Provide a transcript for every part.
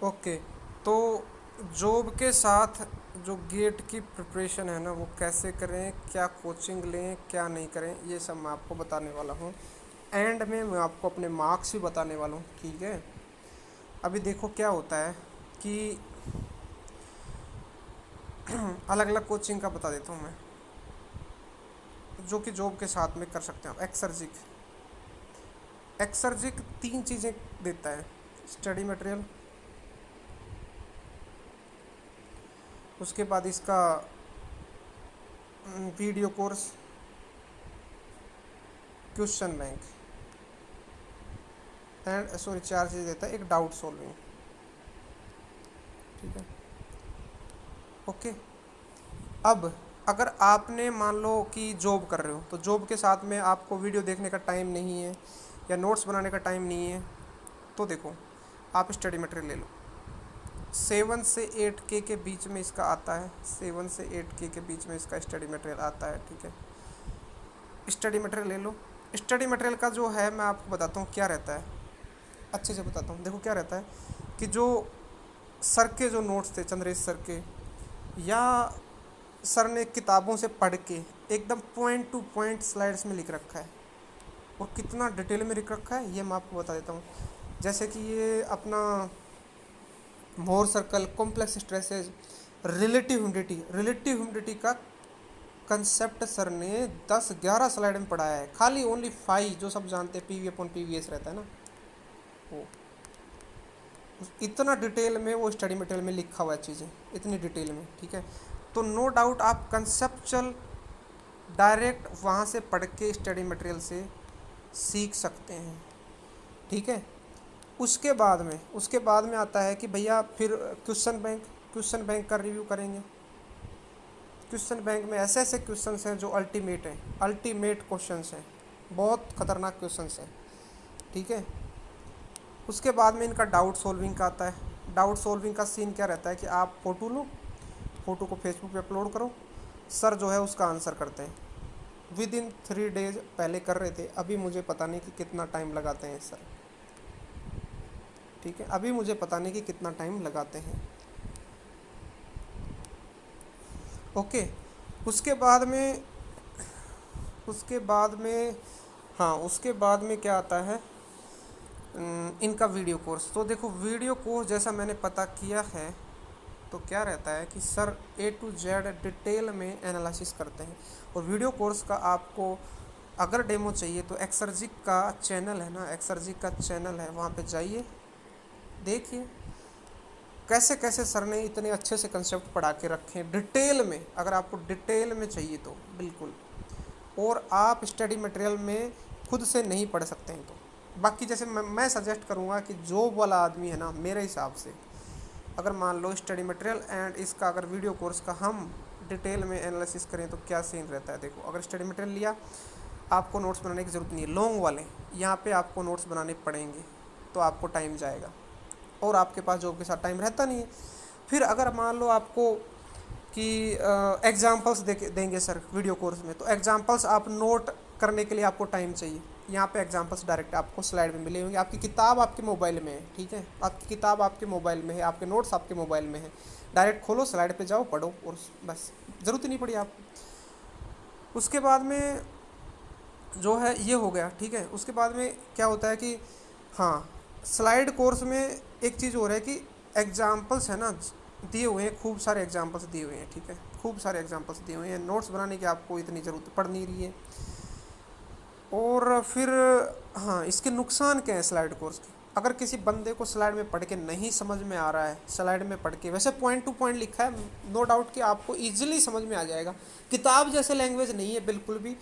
Okay. तो job के साथ जो गेट की प्रिपरेशन है ना वो कैसे करें, क्या कोचिंग लें, क्या नहीं करें, ये सब मैं आपको बताने वाला हूँ। एंड में मैं आपको अपने मार्क्स भी बताने वाला हूँ, ठीक है। अभी देखो क्या होता है कि अलग अलग कोचिंग का बता देता हूँ मैं, जो कि जॉब के साथ में कर सकते हैं आप। एक्सर्जिक, एक्सर्जिक तीन चीज़ें देता है: स्टडी मटेरियल, उसके बाद इसका video course, question bank, and sorry चार चीज़ देता है, एक डाउट सॉल्विंग, ठीक है। ओके। अब अगर आपने मान लो कि जॉब कर रहे हो, तो जॉब के साथ में आपको वीडियो देखने का टाइम नहीं है या नोट्स बनाने का टाइम नहीं है, तो देखो आप स्टडी मटेरियल ले लो। 7 से 8 के बीच में इसका आता है, 7 से 8 के बीच में इसका स्टडी मटेरियल आता है, ठीक है। स्टडी मटेरियल ले लो। स्टडी मटेरियल का जो है मैं आपको बताता हूँ क्या रहता है, अच्छे से बताता हूँ। देखो क्या रहता है कि जो सर के जो नोट्स थे, चंद्रेश सर के, या सर ने किताबों से पढ़ के एकदम पॉइंट टू पॉइंट स्लाइड्स में लिख रखा है, और कितना डिटेल में लिख रखा है ये मैं आपको बता देता हूँ। जैसे कि ये अपना Mohr circle, complex stresses, relative humidity का कंसेप्ट सर ने 10-11 स्लाइड में पढ़ाया है, खाली ओनली 5, जो सब जानते हैं पीवी अपॉन पीवीएस रहता है ना, वो इतना डिटेल में वो स्टडी मटेरियल में लिखा हुआ है चीज़ें, इतनी डिटेल में, ठीक है। तो नो डाउट आप कंसेप्चुअल डायरेक्ट वहाँ से पढ़ के स्टडी मटेरियल से सीख सकते हैं, ठीक है। उसके बाद में आता है कि भैया फिर क्वेश्चन बैंक का रिव्यू करेंगे। क्वेश्चन बैंक में ऐसे ऐसे क्वेश्चन हैं जो अल्टीमेट हैं, अल्टीमेट क्वेश्चन हैं, बहुत खतरनाक क्वेश्चन हैं, ठीक है। उसके बाद में इनका डाउट सॉल्विंग का आता है। डाउट सॉल्विंग का सीन क्या रहता है कि आप फ़ोटो लो, फ़ोटो को फेसबुक पे अपलोड करो, सर जो है उसका आंसर करते हैं। विद इन 3 डेज पहले कर रहे थे, अभी मुझे पता नहीं कि कितना टाइम लगाते हैं सर, ठीक है। अभी मुझे पता नहीं कि कितना टाइम लगाते हैं। ओके। उसके बाद में उसके बाद में हाँ, उसके बाद में क्या आता है, इनका वीडियो कोर्स। तो देखो वीडियो कोर्स जैसा मैंने पता किया है, तो क्या रहता है कि sir A to Z detail में एनालिसिस करते हैं। और वीडियो कोर्स का आपको अगर डेमो चाहिए तो एक्सर्जिक का चैनल है ना, एक्सर्जिक का चैनल है, वहाँ पे जाइए, देखिए कैसे कैसे सर ने इतने अच्छे से कंसेप्ट पढ़ा के रखे हैं डिटेल में। अगर आपको डिटेल में चाहिए तो बिल्कुल, और आप स्टडी मटेरियल में खुद से नहीं पढ़ सकते हैं तो बाकी जैसे मैं सजेस्ट करूँगा कि जॉब वाला आदमी है ना, मेरे हिसाब से अगर मान लो स्टडी मटेरियल एंड इसका अगर वीडियो कोर्स का हम डिटेल में एनालिसिस करें तो क्या सीन रहता है। देखो अगर स्टडी मटेरियल लिया, आपको नोट्स बनाने की ज़रूरत नहीं है, लॉन्ग वाले यहाँ पे आपको नोट्स बनाने पड़ेंगे, तो आपको टाइम जाएगा और आपके पास जॉब के साथ टाइम रहता नहीं है। फिर अगर मान लो आपको कि एग्जाम्पल्स देंगे सर वीडियो कोर्स में, तो एग्जाम्पल्स आप नोट करने के लिए आपको टाइम चाहिए। यहाँ पे एग्जाम्पल्स डायरेक्ट आपको स्लाइड में मिले होंगे, आपकी किताब आपके मोबाइल में है, ठीक है, आपकी किताब आपके मोबाइल में है, आपके नोट्स आपके मोबाइल में है, डायरेक्ट खोलो, स्लाइड पे जाओ, पढ़ो, और बस, ज़रूरत ही नहीं पड़ी आपको। उसके बाद में जो है ये हो गया, ठीक है। उसके बाद में क्या होता है कि हाँ, स्लाइड कोर्स में एक चीज़ हो रहा है कि एग्जाम्पल्स है ना दिए हुए हैं, खूब सारे एग्जाम्पल्स दिए हुए हैं, ठीक है, खूब सारे एग्जाम्पल्स दिए हुए हैं, नोट्स बनाने की आपको इतनी ज़रूरत पड़ नहीं रही है। और फिर हाँ, इसके नुकसान क्या है स्लाइड कोर्स के। अगर किसी बंदे को स्लाइड में पढ़ के नहीं समझ में आ रहा है, स्लाइड में पढ़ के वैसे पॉइंट टू पॉइंट लिखा है, नो डाउट कि आपको ईजिली समझ में आ जाएगा। किताब जैसे लैंग्वेज नहीं है बिल्कुल भी,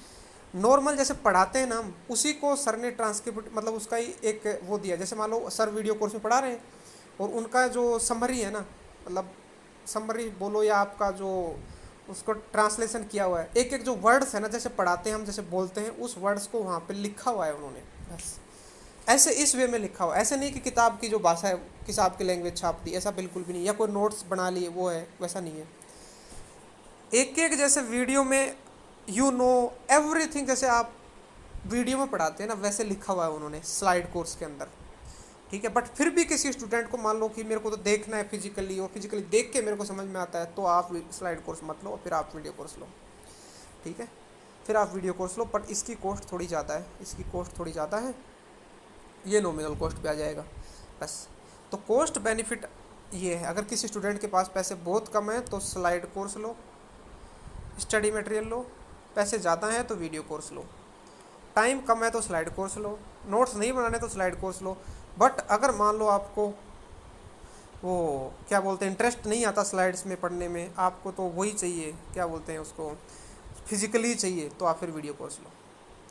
नॉर्मल जैसे पढ़ाते हैं ना हम, उसी को सर ने ट्रांसक्रिप्ट मतलब उसका ही एक वो दिया। जैसे मान लो सर वीडियो कोर्स में पढ़ा रहे हैं और उनका जो समरी है ना, मतलब समरी बोलो या आपका जो उसको ट्रांसलेशन किया हुआ है, एक एक जो वर्ड्स है ना, जैसे पढ़ाते हैं हम, जैसे बोलते हैं, उस वर्ड्स को वहाँ पे लिखा हुआ है उन्होंने, बस ऐसे इस वे में लिखा हुआ है। ऐसे नहीं कि किताब की जो भाषा है किताब की लैंग्वेज छाप दी, ऐसा बिल्कुल भी नहीं, या कोई नोट्स बना लिए वो है, वैसा नहीं है। एक एक जैसे वीडियो में यू नो एवरीथिंग, जैसे आप वीडियो में पढ़ाते हैं ना, वैसे लिखा हुआ है उन्होंने स्लाइड कोर्स के अंदर। ठीक है। बट फिर भी किसी स्टूडेंट को मान लो कि मेरे को तो देखना है फिजिकली, और फिजिकली देख के मेरे को समझ में आता है, तो आप स्लाइड कोर्स मत लो, फिर आप वीडियो कोर्स लो, ठीक है। फिर आप वीडियो कोर्स लो, बट इसकी कॉस्ट थोड़ी ज़्यादा है, इसकी कॉस्ट थोड़ी ज़्यादा है, ये नॉमिनल कॉस्ट पे आ जाएगा बस। तो कॉस्ट बेनिफिट ये है, अगर किसी स्टूडेंट के पास पैसे बहुत कम है तो स्लाइड कोर्स लो, स्टडी मटेरियल लो, पैसे ज़्यादा हैं तो वीडियो कोर्स लो, टाइम कम है तो स्लाइड कोर्स लो, नोट्स नहीं बनाने तो स्लाइड कोर्स लो। बट अगर मान लो आपको वो क्या बोलते हैं इंटरेस्ट नहीं आता स्लाइड्स में पढ़ने में, आपको तो वही चाहिए, क्या बोलते हैं उसको, फिजिकली चाहिए, तो आप फिर वीडियो कोर्स लो,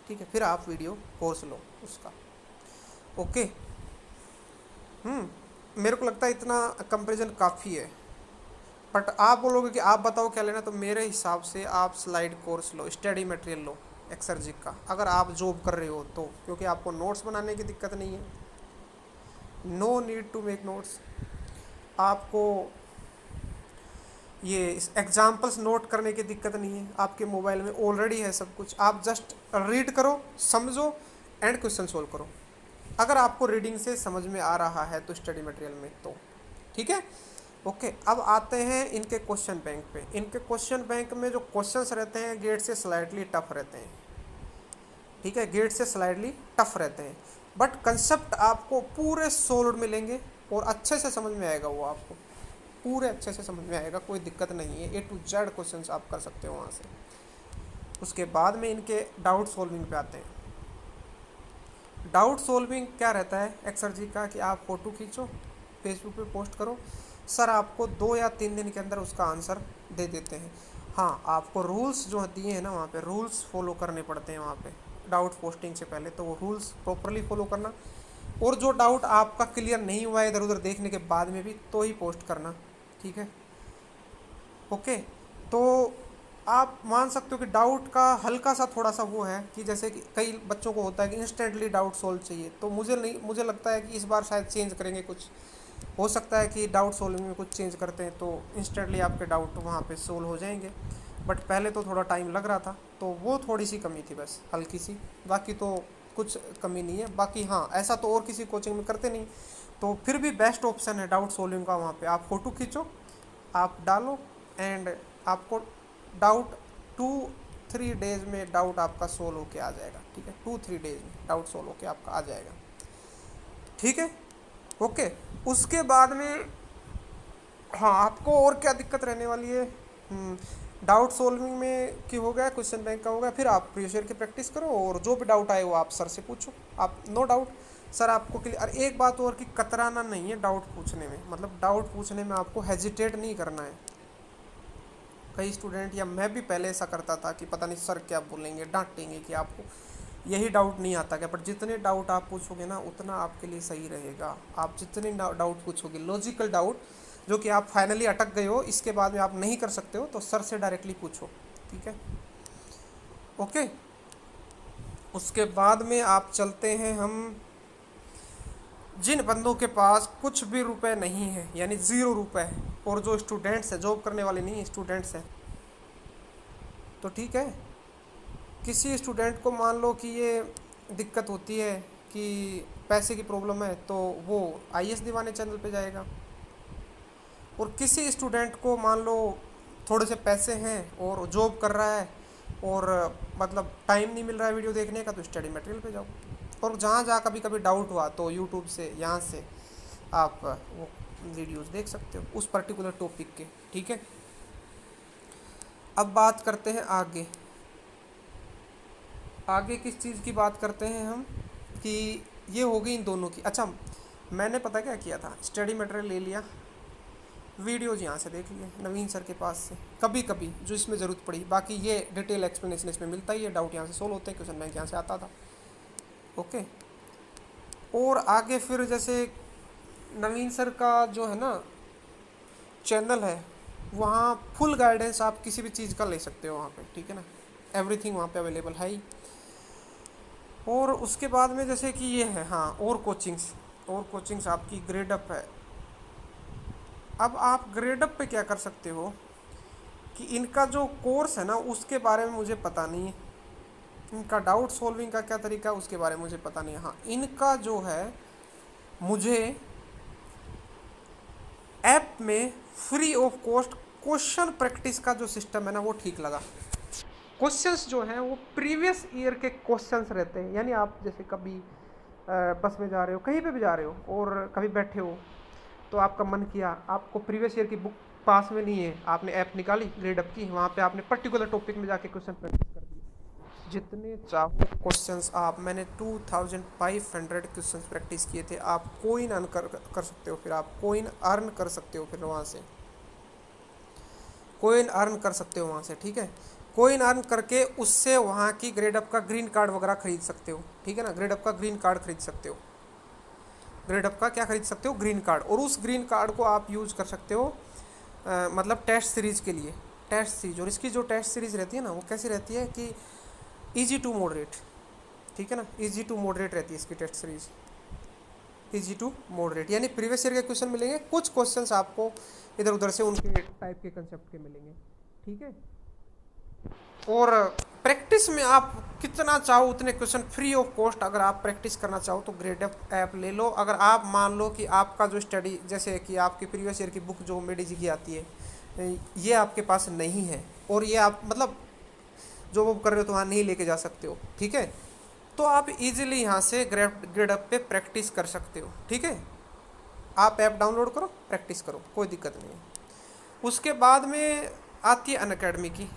ठीक है। फिर आप वीडियो कोर्स लो उसका, ओके। मेरे को लगता है इतना कंपैरिजन काफ़ी है। बट आप बोलोगे कि आप बताओ क्या लेना, तो मेरे हिसाब से आप स्लाइड कोर्स लो, स्टडी मटेरियल लो एक्सर्जिक का, अगर आप जॉब कर रहे हो तो, क्योंकि आपको नोट्स बनाने की दिक्कत नहीं है, no need to make notes. आपको ये एग्जाम्पल्स नोट करने की दिक्कत नहीं है, आपके मोबाइल में ऑलरेडी है सब कुछ, आप जस्ट रीड करो, समझो एंड क्वेश्चन सोल्व करो। अगर आपको रीडिंग से समझ में आ रहा है तो स्टडी मटेरियल में तो ठीक है, ओके। अब आते हैं इनके क्वेश्चन बैंक पे। इनके क्वेश्चन बैंक में जो क्वेश्चंस रहते हैं गेट से स्लाइडली टफ रहते हैं, ठीक है, गेट से स्लाइडली टफ रहते हैं, बट कंसेप्ट आपको पूरे सोल्ड मिलेंगे और अच्छे से समझ में आएगा, वो आपको पूरे अच्छे से समझ में आएगा, कोई दिक्कत नहीं है, A to Z क्वेश्चंस आप कर सकते हो वहाँ से। उसके बाद में इनके डाउट सोल्विंग पे आते हैं। डाउट सोल्विंग क्या रहता है एक्सर्जी का, कि आप फ़ोटो खींचो, फेसबुक पे पोस्ट करो, सर आपको 2 या 3 दिन के अंदर उसका आंसर दे देते हैं। हाँ, आपको रूल्स जो दिए हैं ना, वहाँ पे रूल्स फॉलो करने पड़ते हैं वहाँ पे डाउट पोस्टिंग से पहले, तो वो रूल्स प्रॉपरली फॉलो करना, और जो डाउट आपका क्लियर नहीं हुआ है इधर उधर देखने के बाद में भी, तो ही पोस्ट करना, ठीक है, ओके। तो आप मान सकते हो कि डाउट का हल्का सा थोड़ा सा वो है कि जैसे कि कई बच्चों को होता है कि इंस्टेंटली डाउट सॉल्व चाहिए, तो मुझे लगता है कि इस बार शायद चेंज करेंगे कुछ, हो सकता है कि डाउट सॉल्विंग में कुछ चेंज करते हैं तो इंस्टेंटली आपके डाउट वहाँ पे सोल्व हो जाएंगे। बट पहले तो थोड़ा टाइम लग रहा था, तो वो थोड़ी सी कमी थी बस, हल्की सी, बाकी तो कुछ कमी नहीं है। बाकी हाँ, ऐसा तो और किसी कोचिंग में करते नहीं, तो फिर भी बेस्ट ऑप्शन है डाउट सॉल्विंग का। वहाँ पे आप फ़ोटो खींचो, आप डालो, एंड आपको डाउट 2-3 डेज में डाउट आपका सोल्व होके आ जाएगा, ठीक है, 2-3 डेज में डाउट सोल्व होके आपका आ जाएगा, ठीक है, ओके। उसके बाद में हाँ, आपको और क्या दिक्कत रहने वाली है, डाउट सोल्विंग में कि हो गया, क्वेश्चन बैंक का हो गया, फिर आप प्रीवियस ईयर की प्रैक्टिस करो, और जो भी डाउट आए वो आप सर से पूछो, आप नो डाउट सर आपको क्लियर। और एक बात और कि कतराना नहीं है डाउट पूछने में, मतलब डाउट पूछने में आपको हेजिटेट नहीं करना है। कई स्टूडेंट या मैं भी पहले ऐसा करता था कि पता नहीं सर क्या बोलेंगे, डांटेंगे कि आपको यही डाउट नहीं आता क्या, बट जितने डाउट आप पूछोगे ना उतना आपके लिए सही रहेगा। आप जितने डाउट पूछोगे, लॉजिकल डाउट जो कि आप फाइनली अटक गए हो, इसके बाद में आप नहीं कर सकते हो, तो सर से डायरेक्टली पूछो, ठीक है, ओके। उसके बाद में आप चलते हैं हम, जिन बंदों के पास कुछ भी रुपए नहीं है, यानी 0 रुपए, और जो स्टूडेंट्स हैं, जॉब करने वाले नहीं, स्टूडेंट्स हैं, तो ठीक है, किसी स्टूडेंट को मान लो कि ये दिक्कत होती है कि पैसे की प्रॉब्लम है, तो वो IAS दीवाने चैनल पे जाएगा। और किसी स्टूडेंट को मान लो थोड़े से पैसे हैं और जॉब कर रहा है, और मतलब टाइम नहीं मिल रहा है वीडियो देखने का, तो स्टडी मटेरियल पे जाओ। और जहाँ जहाँ कभी कभी डाउट हुआ तो यूट्यूब से, यहाँ से आप वो वीडियोस देख सकते हो उस पर्टिकुलर टॉपिक के, ठीक है। अब बात करते हैं आगे, आगे किस चीज़ की बात करते हैं हम, कि ये हो गई इन दोनों की। अच्छा, मैंने पता क्या किया था, स्टडी मटेरियल ले लिया, वीडियोज यहाँ से देख लिए नवीन सर के पास से, कभी कभी जो इसमें ज़रूरत पड़ी, बाकी ये डिटेल एक्सप्लेनेशन इसमें मिलता ही है, डाउट यहाँ से सोल्व होते हैं, क्वेश्चन बैंक यहाँ से आता था, ओके। और आगे फिर जैसे नवीन सर का जो है ना चैनल है, वहाँ फुल गाइडेंस आप किसी भी चीज़ का ले सकते हो वहाँ पे, ठीक है ना, एवरीथिंग वहाँ पे अवेलेबल है ही। और उसके बाद में जैसे कि ये है, हाँ, और कोचिंग्स आपकी ग्रेड अप है। अब आप ग्रेड अप पे क्या कर सकते हो कि इनका जो कोर्स है ना उसके बारे में मुझे पता नहीं है, इनका डाउट सॉल्विंग का क्या तरीका है उसके बारे में मुझे पता नहीं है। हाँ, इनका जो है मुझे ऐप में free of cost question practice का जो सिस्टम है ना वो ठीक लगा। क्वेश्चंस जो हैं वो प्रीवियस ईयर के क्वेश्चंस रहते हैं, यानी आप जैसे कभी बस में जा रहे हो, कहीं पे भी जा रहे हो और कभी बैठे हो तो आपका मन किया, आपको प्रीवियस ईयर की बुक पास में नहीं है, आपने ऐप निकाली ग्रेड अप की, वहाँ पे आपने पर्टिकुलर टॉपिक में जाके क्वेश्चन प्रैक्टिस कर दिए। जितने चाहो क्वेश्चंस आप, मैंने 2500 क्वेश्चंस प्रैक्टिस किए थे। आप कोइन अर्न कर सकते हो, फिर आप कोइन अर्न कर सकते हो, फिर वहाँ से कोइन अर्न कर सकते हो वहाँ से, ठीक है। कोइन अर्न करके उससे वहाँ की ग्रेड अप का ग्रीन कार्ड वगैरह खरीद सकते हो, ठीक है ना। ग्रेड अप का ग्रीन कार्ड खरीद सकते हो, ग्रेड अप का क्या खरीद सकते हो, ग्रीन कार्ड। और उस ग्रीन कार्ड को आप यूज़ कर सकते हो मतलब टेस्ट सीरीज़ के लिए। टेस्ट सीरीज, और इसकी जो टेस्ट सीरीज़ रहती है ना वो कैसी रहती है कि इजी टू मॉडरेट, ठीक है ना, इजी टू मॉडरेट रहती है इसकी test series, easy to moderate. यानी प्रीवियस ईयर के क्वेश्चन मिलेंगे, कुछ क्वेश्चंस आपको इधर उधर से उनके टाइप के कंसेप्ट के मिलेंगे, ठीक है। और प्रैक्टिस में आप कितना चाहो उतने क्वेश्चन फ्री ऑफ कॉस्ट, अगर आप प्रैक्टिस करना चाहो तो ग्रेड अप ऐप ले लो। अगर आप मान लो कि आपका जो स्टडी, जैसे कि आपकी प्रीवियस ईयर की बुक जो मेडी जी की आती है, ये आपके पास नहीं है और ये आप मतलब जो वो कर रहे हो तो वहाँ नहीं लेके जा सकते हो, ठीक है, तो आप इजीली यहाँ से ग्रेड अप पे प्रैक्टिस कर सकते हो, ठीक है। आप ऐप डाउनलोड करो, प्रैक्टिस करो, कोई दिक्कत नहीं है। उसके बाद में आती है अनअकैडमी की।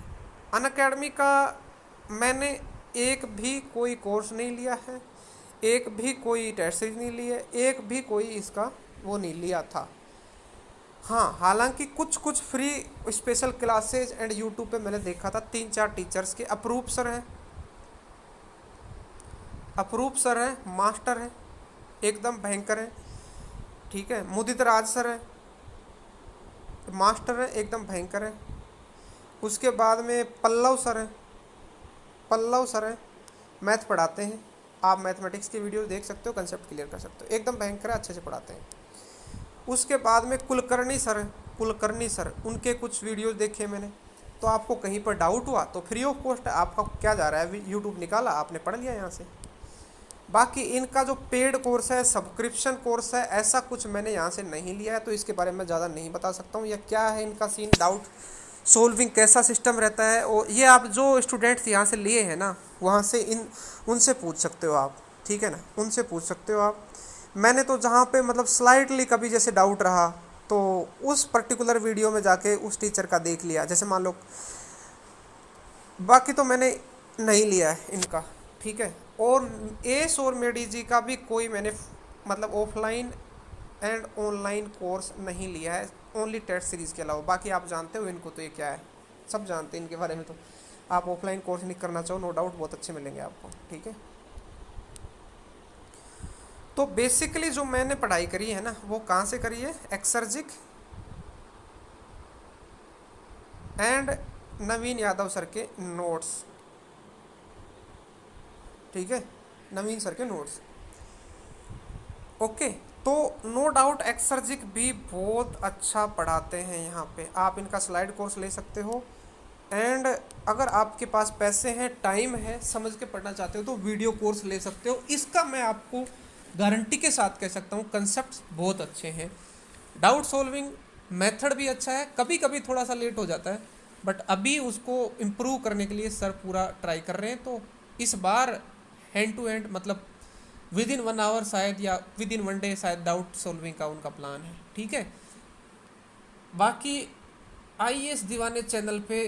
अनअकैडमी का मैंने एक भी कोई कोर्स नहीं लिया है, एक भी कोई टेस्ट सीरीज नहीं ली है, एक भी कोई इसका वो नहीं लिया था। हाँ, हालांकि कुछ कुछ free special classes and YouTube पे मैंने देखा था, 3-4 टीचर्स के अप्रूव सर हैं, अप्रूव सर हैं, मास्टर हैं, एकदम भयंकर हैं, ठीक है। मुदित राज सर हैं, मास्टर हैं, एकदम भयंकर हैं। उसके बाद में पल्लव सर हैं, पल्लव सर हैं, मैथ पढ़ाते हैं। आप मैथमेटिक्स की वीडियो देख सकते हो, कंसेप्ट क्लियर कर सकते हो, एकदम भयंकर है, अच्छे से पढ़ाते हैं। उसके बाद में कुलकर्णी सर हैं, कुलकर्णी सर, उनके कुछ वीडियो देखे मैंने। तो आपको कहीं पर डाउट हुआ तो फ्री ऑफ कॉस्ट है, आपका क्या जा रहा है, यूट्यूब निकाला आपने पढ़ लिया यहाँ से। बाकी इनका जो पेड कोर्स है, सब्सक्रिप्शन कोर्स है, ऐसा कुछ मैंने यहाँ से नहीं लिया है, तो इसके बारे में ज़्यादा नहीं बता सकता हूँ, या क्या है इनका सीन, डाउट सोल्विंग कैसा सिस्टम रहता है। और ये आप जो स्टूडेंट्स यहाँ से लिए हैं ना, वहाँ से उनसे पूछ सकते हो आप, ठीक है ना, उनसे पूछ सकते हो आप। मैंने तो जहाँ पे मतलब स्लाइटली कभी जैसे डाउट रहा तो उस पर्टिकुलर वीडियो में जाके उस टीचर का देख लिया, जैसे मान लो। बाकी तो मैंने नहीं लिया है इनका, ठीक है। और एस और मेडी जी का भी कोई मैंने मतलब ऑफलाइन एंड ऑनलाइन कोर्स नहीं लिया है, ओनली टेस्ट सीरीज़ के अलावा। बाकी आप जानते हो इनको, तो ये क्या है सब जानते हैं इनके बारे में। तो आप ऑफलाइन कोर्स नहीं करना चाहो, नो डाउट बहुत अच्छे मिलेंगे आपको, ठीक है। तो बेसिकली जो मैंने पढ़ाई करी है ना वो कहाँ से करी है, एक्सर्जिक एंड नवीन यादव सर के नोट्स, ठीक है, नवीन सर के नोट्स, ओके। तो नो डाउट एक्सर्जिक भी बहुत अच्छा पढ़ाते हैं यहाँ पे, आप इनका स्लाइड कोर्स ले सकते हो। एंड अगर आपके पास पैसे हैं, टाइम है, समझ के पढ़ना चाहते हो तो वीडियो कोर्स ले सकते हो। इसका मैं आपको गारंटी के साथ कह सकता हूँ कंसेप्ट बहुत अच्छे हैं, डाउट सॉल्विंग मेथड भी अच्छा है, कभी कभी थोड़ा सा लेट हो जाता है, बट अभी उसको इम्प्रूव करने के लिए सर पूरा ट्राई कर रहे हैं। तो इस बार हैंड टू हैंड मतलब विद इन 1 आवर शायद, या विद इन 1 डे शायद डाउट सॉल्विंग का उनका प्लान है, ठीक है। बाकी IAS दीवाने चैनल पे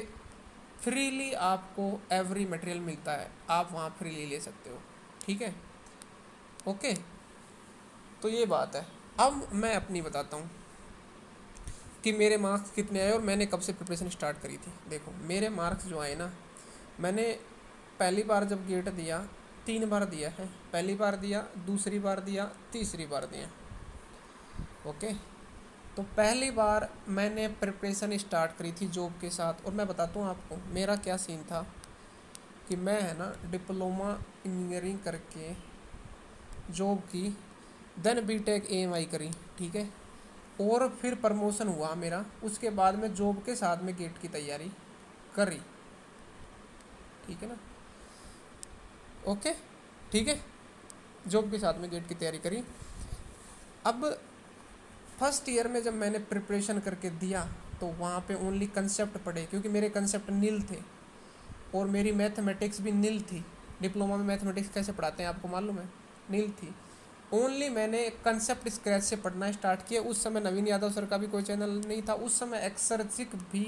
फ्रीली आपको एवरी मटेरियल मिलता है, आप वहाँ फ्रीली ले सकते हो, ठीक है, ओके। तो ये बात है। अब मैं अपनी बताता हूँ कि मेरे मार्क्स कितने आए और मैंने कब से प्रिपरेशन स्टार्ट करी थी। देखो मेरे मार्क्स जो आए ना, मैंने पहली बार जब गेट दिया 3 बार दिया है, पहली बार दिया, दूसरी बार दिया, तीसरी बार दिया, ओके। तो पहली बार मैंने प्रिपरेशन स्टार्ट करी थी जॉब के साथ, और मैं बताता हूँ आपको मेरा क्या सीन था कि मैं है ना डिप्लोमा इंजीनियरिंग करके जॉब की, देन बीटेक AMI करी, ठीक है, और फिर प्रमोशन हुआ मेरा। उसके बाद में जॉब के साथ में गेट की तैयारी करी, ठीक है ना, ओके, ठीक है, जॉब के साथ में गेट की तैयारी करी। अब फर्स्ट ईयर में जब मैंने प्रिपरेशन करके दिया तो वहाँ पे ओनली कंसेप्ट पढ़े, क्योंकि मेरे कंसेप्ट नील थे और मेरी मैथमेटिक्स भी नील थी। डिप्लोमा में मैथमेटिक्स कैसे पढ़ाते हैं आपको मालूम है, नील थी। ओनली मैंने कंसेप्ट स्क्रैच से पढ़ना स्टार्ट किया। उस समय नवीन यादव सर का भी कोई चैनल नहीं था, उस समय एक्सर्जिक भी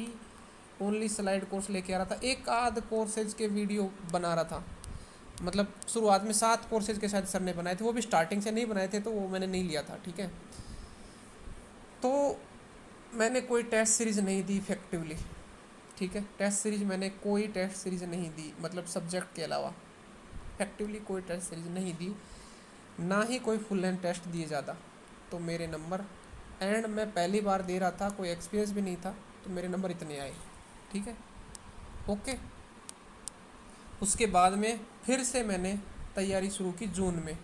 ओनली स्लाइड कोर्स लेके आ रहा था, एक आध कोर्सेज के वीडियो बना रहा था। मतलब शुरुआत में 7 कोर्सेज के शायद सर ने बनाए थे, वो भी स्टार्टिंग से नहीं बनाए थे तो वो मैंने नहीं लिया था, ठीक है। तो मैंने कोई टेस्ट सीरीज़ नहीं दी इफेक्टिवली, ठीक है। टेस्ट सीरीज मैंने कोई टेस्ट सीरीज नहीं दी, मतलब सब्जेक्ट के अलावा इफेक्टिवली कोई टेस्ट सीरीज नहीं दी, ना ही कोई फुल लेंथ टेस्ट दिए ज़्यादा। तो मेरे नंबर, एंड मैं पहली बार दे रहा था, कोई एक्सपीरियंस भी नहीं था, तो मेरे नंबर इतने आए, ठीक है, ओके। उसके बाद में फिर से मैंने तैयारी शुरू की जून में।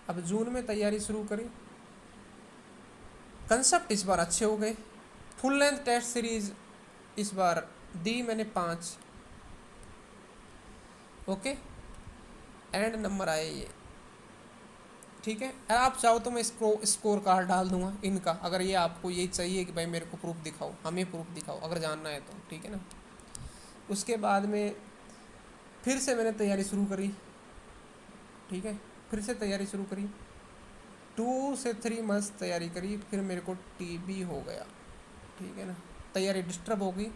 अब जून में तैयारी शुरू करी, कंसेप्ट इस बार अच्छे हो गए। फुल लेंथ टेस्ट सीरीज इस बार दी मैंने 5, ओके, एंड नंबर आए ये, ठीक है। आप चाहो तो मैं इसको स्कोर कार्ड डाल दूंगा इनका, अगर ये आपको यही चाहिए कि भाई मेरे को प्रूफ दिखाओ, हमें प्रूफ दिखाओ, अगर जानना है तो, ठीक है ना। उसके बाद में फिर से मैंने तैयारी शुरू करी, ठीक है, फिर से तैयारी शुरू करी, 2 से 3 मंथ्स तैयारी करी, फिर मेरे को टीबी हो गया, ठीक है ना, तैयारी डिस्टर्ब हो गई।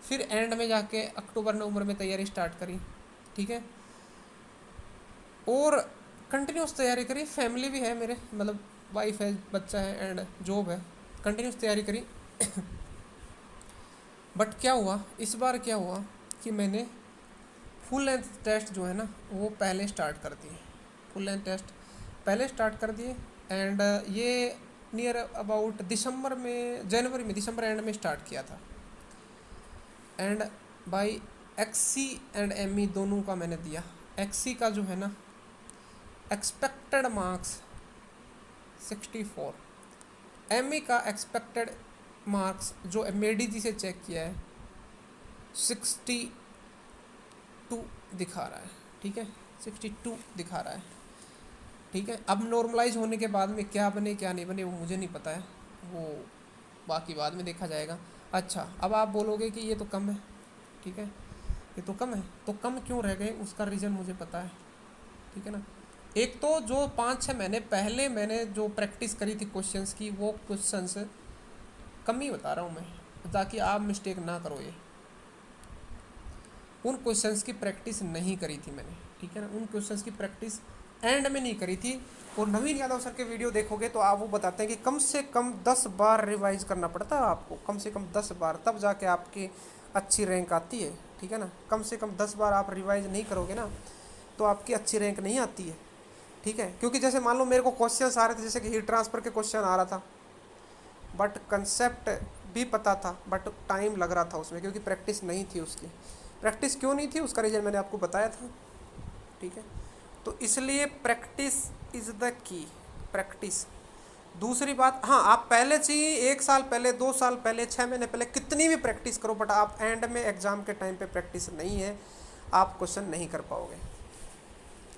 फिर एंड में जाके अक्टूबर नवंबर में तैयारी स्टार्ट करी, ठीक है, और कंटिन्यूस तैयारी करी। फैमिली भी है मेरे, मतलब वाइफ है, बच्चा है एंड जॉब है, कंटिन्यूस तैयारी करी। बट क्या हुआ इस बार, क्या हुआ कि मैंने फुल लेंथ टेस्ट जो है ना वो पहले स्टार्ट कर दिए, फुल लेंथ टेस्ट पहले स्टार्ट कर दिए। एंड ये नियर अबाउट दिसंबर में, जनवरी में, दिसंबर एंड में स्टार्ट किया था। And by XE and ME दोनों का मैंने दिया। एक्सी का जो है ना एक्सपेक्टेड मार्क्स 64, एमई का एक्सपेक्टेड मार्क्स जो एमएडी जी से चेक किया है 62 दिखा रहा है, ठीक है, 62 दिखा रहा है, ठीक है। अब नॉर्मलाइज होने के बाद में क्या बने क्या नहीं बने वो मुझे नहीं पता है, वो बाकी बाद में देखा जाएगा। अच्छा, अब आप बोलोगे कि ये तो कम है, ठीक है, ये तो कम है, तो कम क्यों रह गए उसका रीज़न मुझे पता है, ठीक है ना। एक तो जो 5-6 महीने पहले मैंने जो प्रैक्टिस करी थी क्वेश्चंस की, वो क्वेश्चंस कम ही बता रहा हूँ मैं, ताकि आप मिस्टेक ना करो। ये उन क्वेश्चंस की प्रैक्टिस नहीं करी थी मैंने, ठीक है ना, उन क्वेश्चंस की प्रैक्टिस एंड में नहीं करी थी। और नवीन यादव सर के वीडियो देखोगे तो आप वो बताते हैं कि कम से कम 10 बार रिवाइज करना पड़ता है आपको, कम से कम 10 बार, तब जाके आपकी अच्छी रैंक आती है, ठीक है ना। कम से कम 10 बार आप रिवाइज नहीं करोगे ना तो आपकी अच्छी रैंक नहीं आती है, ठीक है। क्योंकि जैसे मान लो मेरे को क्वेश्चन आ रहे थे, जैसे कि हीट ट्रांसफ़र के क्वेश्चन आ रहा था, बट कंसेप्ट भी पता था, बट टाइम लग रहा था उसमें, क्योंकि प्रैक्टिस नहीं थी उसकी। प्रैक्टिस क्यों नहीं थी उसका रीज़न मैंने आपको बताया था, ठीक है। तो इसलिए practice is the key, practice. दूसरी बात, हाँ, आप पहले चाहिए 1 साल पहले, 2 साल पहले, 6 महीने पहले कितनी भी प्रैक्टिस करो, बट आप एंड में एग्ज़ाम के टाइम पे प्रैक्टिस नहीं है, आप क्वेश्चन नहीं कर पाओगे,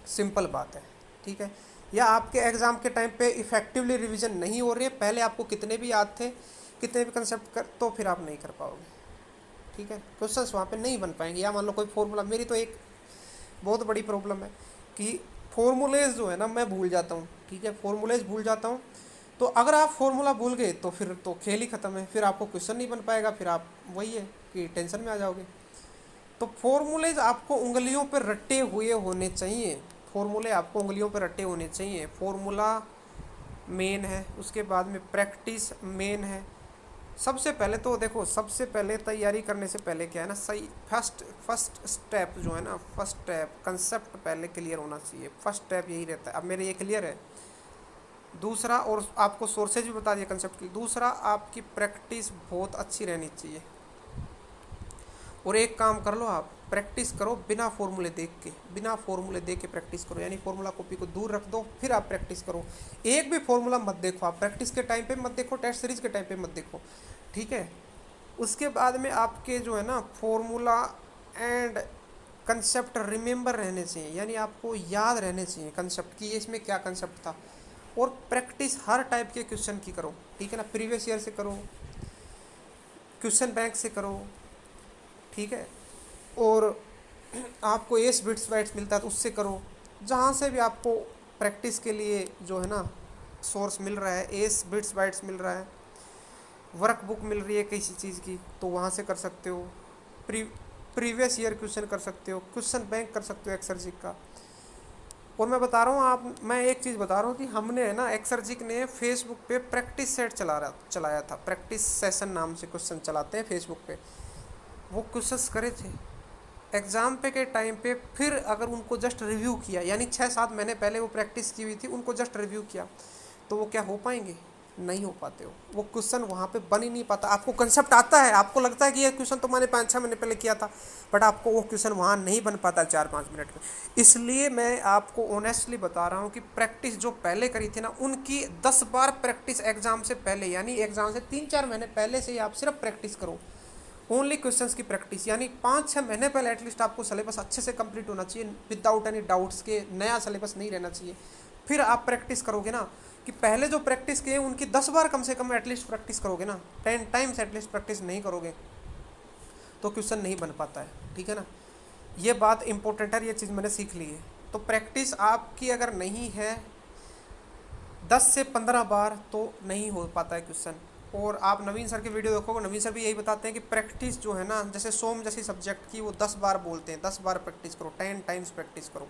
सिंपल बात है, ठीक है। या आपके एग्ज़ाम के टाइम पे इफ़ेक्टिवली रिवीजन नहीं हो रही है, पहले आपको कितने भी याद थे, कितने भी कंसेप्ट कर, तो फिर आप नहीं कर पाओगे, ठीक है। क्वेश्चंस वहाँ पे नहीं बन पाएंगे। या मान लो कोई फॉर्मूला, मेरी तो एक बहुत बड़ी प्रॉब्लम है कि फॉर्मूलेज जो है ना मैं भूल जाता हूँ, ठीक है, फॉर्मूलेज भूल जाता हूँ। तो अगर आप फॉर्मूला भूल गए तो फिर तो खेल ही ख़त्म है, फिर आपको क्वेश्चन नहीं बन पाएगा, फिर आप वही है कि टेंशन में आ जाओगे। तो फॉर्मूलेज आपको उंगलियों पर रटे हुए होने चाहिए, फॉर्मूले आपको उंगलियों पर रटे होने चाहिए। फॉर्मूला मेन है, उसके बाद में प्रैक्टिस मेन है। सबसे पहले तो देखो, सबसे पहले तैयारी करने से पहले क्या है ना, सही फर्स्ट स्टेप जो है ना, फर्स्ट स्टेप कंसेप्ट पहले क्लियर होना चाहिए, फर्स्ट स्टेप यही रहता है। अब मेरे ये क्लियर है। दूसरा, और आपको सोर्सेज भी बता दिया कंसेप्ट की। दूसरा, आपकी प्रैक्टिस बहुत अच्छी रहनी चाहिए। और एक काम कर लो, आप प्रैक्टिस करो बिना फॉर्मूले देख के, बिना फॉर्मूले देख के प्रैक्टिस करो, यानी फॉर्मूला कॉपी को दूर रख दो, फिर आप प्रैक्टिस करो। एक भी फॉर्मूला मत देखो आप, प्रैक्टिस के टाइम पे मत देखो, टेस्ट सीरीज के टाइम पे मत देखो, ठीक है। उसके बाद में आपके जो है ना फॉर्मूला एंड कंसेप्ट रिमेंबर रहने चाहिए, यानी आपको याद रहने चाहिए कंसेप्ट की, ये इसमें क्या कंसेप्ट था। और प्रैक्टिस हर टाइप के क्वेश्चन की करो, ठीक है ना। प्रीवियस ईयर से करो, क्वेश्चन बैंक से करो, ठीक है। और आपको एस बिट्स बाइट्स मिलता है तो उससे करो, जहाँ से भी आपको प्रैक्टिस के लिए जो है ना सोर्स मिल रहा है, एस बिट्स बाइट्स मिल रहा है, वर्क बुक मिल रही है किसी चीज़ की, तो वहाँ से कर सकते हो। प्रीवियस ईयर क्वेश्चन कर सकते हो, क्वेश्चन बैंक कर सकते हो एक्सर्जिक का। और मैं बता रहा हूँ मैं एक चीज़ बता रहा हूँ कि हमने है ना एक्सर्जिक ने फेसबुक पे प्रैक्टिस सेट चलाया था, प्रैक्टिस सेशन नाम से क्वेश्चन चलाते हैं फेसबुक पे। वो क्वेश्चंस करे थे एग्ज़ाम पे के टाइम पे, फिर अगर उनको जस्ट रिव्यू किया, यानी 6-7 महीने पहले वो प्रैक्टिस की हुई थी, उनको जस्ट रिव्यू किया, तो वो क्या हो पाएंगे? नहीं हो पाते हो। वो क्वेश्चन वहाँ पे बन ही नहीं पाता। आपको कंसेप्ट आता है, आपको लगता है कि ये क्वेश्चन तो मैंने 5-6 महीने पहले किया था, बट आपको वो क्वेश्चन वहाँ नहीं बन पाता 4-5 मिनट में। इसलिए मैं आपको ऑनेस्टली बता रहा हूँ कि प्रैक्टिस जो पहले करी थी ना, उनकी 10 बार प्रैक्टिस एग्ज़ाम से पहले, यानी एग्ज़ाम से 3-4 महीने पहले से ही आप सिर्फ प्रैक्टिस करो, ओनली क्वेश्चंस की प्रैक्टिस। यानी 5-6 महीने पहले एटलीस्ट आपको सिलेबस अच्छे से कंप्लीट होना चाहिए, विदाउट एनी डाउट्स के, नया सिलेबस नहीं रहना चाहिए। फिर आप प्रैक्टिस करोगे ना, कि पहले जो प्रैक्टिस किए उनकी 10 बार कम से कम एटलीस्ट प्रैक्टिस करोगे ना, 10 टाइम्स एटलीस्ट प्रैक्टिस नहीं करोगे तो क्वेश्चन नहीं बन पाता है, ठीक है ना। ये बात इंपॉर्टेंट है, ये चीज़ मैंने सीख ली है। तो प्रैक्टिस आपकी अगर नहीं है 10 से 15 बार तो नहीं हो पाता है क्वेश्चन। और आप नवीन सर के वीडियो देखोगे, नवीन सर भी यही बताते हैं कि प्रैक्टिस जो है ना, जैसे सोम जैसी सब्जेक्ट की वो 10 बार बोलते हैं, 10 बार प्रैक्टिस करो, 10 टाइम्स प्रैक्टिस करो,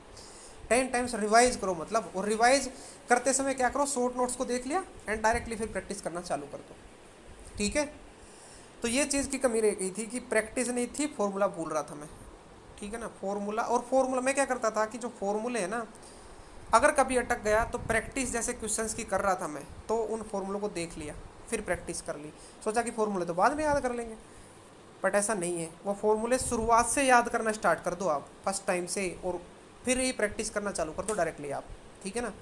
10 टाइम्स रिवाइज करो। मतलब और रिवाइज करते समय क्या करो, शॉर्ट नोट्स को देख लिया एंड डायरेक्टली फिर प्रैक्टिस करना चालू कर दो, ठीक है। तो ये चीज़ की कमी रह गई थी कि प्रैक्टिस नहीं थी, फॉर्मूला भूल रहा था मैं, ठीक है ना। फॉर्मूला, और फॉर्मूला मैं क्या करता था कि जो फॉर्मूले है ना, अगर कभी अटक गया तो प्रैक्टिस जैसे क्वेश्चंस की कर रहा था मैं, तो उन फॉर्मूलों को देख लिया, फिर प्रैक्टिस कर ली, सोचा कि फॉर्मूले तो बाद में याद कर लेंगे, बट ऐसा नहीं है। वो फॉर्मूले शुरुआत से याद करना स्टार्ट कर दो आप, फर्स्ट टाइम से, और फिर ही प्रैक्टिस करना चालू कर दो डायरेक्टली आप, ठीक है ना।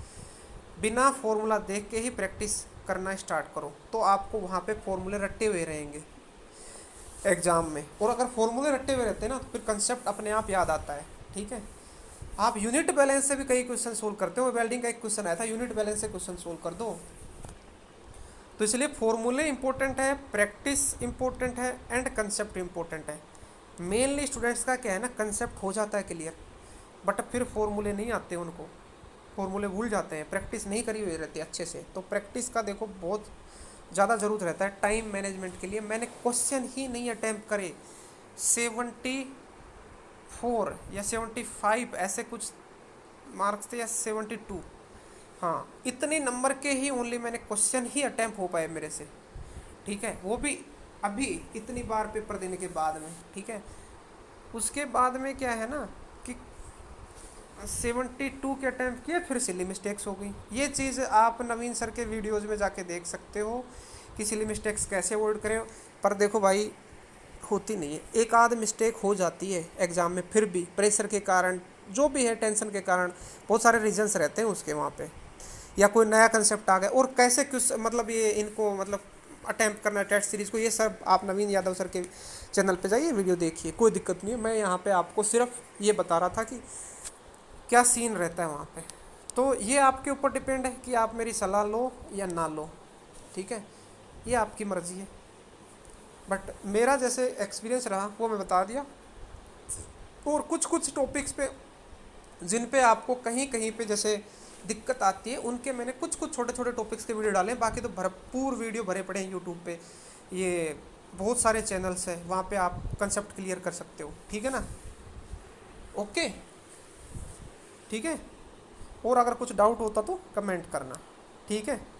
बिना फॉर्मूला देख के ही प्रैक्टिस करना स्टार्ट करो, तो आपको वहाँ पे फॉर्मूले रट्टे हुए रहेंगे एग्जाम में। और अगर फॉर्मूले रट्टे हुए रहते हैं ना, तो फिर कंसेप्ट अपने आप याद आता है, ठीक है। आप यूनिट बैलेंस से भी कई क्वेश्चन सोल्व करते हो, वेल्डिंग का एक क्वेश्चन आया था, यूनिट बैलेंस से क्वेश्चन सोल्व कर दो। तो इसलिए फॉर्मूले इंपॉर्टेंट है, प्रैक्टिस इंपॉर्टेंट है, एंड कंसेप्ट इंपॉर्टेंट है। मेनली स्टूडेंट्स का क्या है ना, कंसेप्ट हो जाता है क्लियर, बट फिर फॉर्मूले नहीं आते उनको, फॉर्मूले भूल जाते हैं, प्रैक्टिस नहीं करी हुई रहती अच्छे से। तो प्रैक्टिस का देखो बहुत ज़्यादा ज़रूरत रहता है टाइम मैनेजमेंट के लिए। मैंने क्वेश्चन ही नहीं अटैम्प्ट करे, 74 या 75 ऐसे कुछ मार्क्स थे, या 72, हाँ इतने नंबर के ही ओनली मैंने क्वेश्चन ही अटैम्प्ट हो पाए मेरे से, ठीक है। वो भी अभी इतनी बार पेपर देने के बाद में, ठीक है। उसके बाद में क्या है ना कि 72 के अटैम्प्ट किए, फिर सिली मिस्टेक्स हो गई। ये चीज़ आप नवीन सर के वीडियोज़ में जाके देख सकते हो कि सिली मिस्टेक्स कैसे अवॉइड करें। पर देखो भाई, होती नहीं है, एक आध मिस्टेक हो जाती है एग्ज़ाम में, फिर भी प्रेशर के कारण, जो भी है टेंशन के कारण, बहुत सारे रीजंस रहते हैं उसके वहाँ पे, या कोई नया कंसेप्ट आ गया, और कैसे किस मतलब ये इनको मतलब अटैम्प्ट करना है टेस्ट सीरीज़ को, ये सब आप नवीन यादव सर के चैनल पे जाइए, वीडियो देखिए, कोई दिक्कत नहीं है। मैं यहाँ पे आपको सिर्फ ये बता रहा था कि क्या सीन रहता है वहाँ पे। तो ये आपके ऊपर डिपेंड है कि आप मेरी सलाह लो या ना लो, ठीक है, ये आपकी मर्ज़ी है। बट मेरा जैसे एक्सपीरियंस रहा वो मैं बता दिया। और कुछ कुछ टॉपिक्स पे जिन पे आपको कहीं कहीं पे जैसे दिक्कत आती है, उनके मैंने कुछ कुछ छोटे छोटे टॉपिक्स के वीडियो डाले, बाकी तो भरपूर वीडियो भरे पड़े हैं यूट्यूब पे, ये बहुत सारे चैनल्स हैं, वहाँ पे आप कंसेप्ट क्लियर कर सकते हो, ठीक है ना। ओके, ठीक है। और अगर कुछ डाउट होता तो कमेंट करना, ठीक है।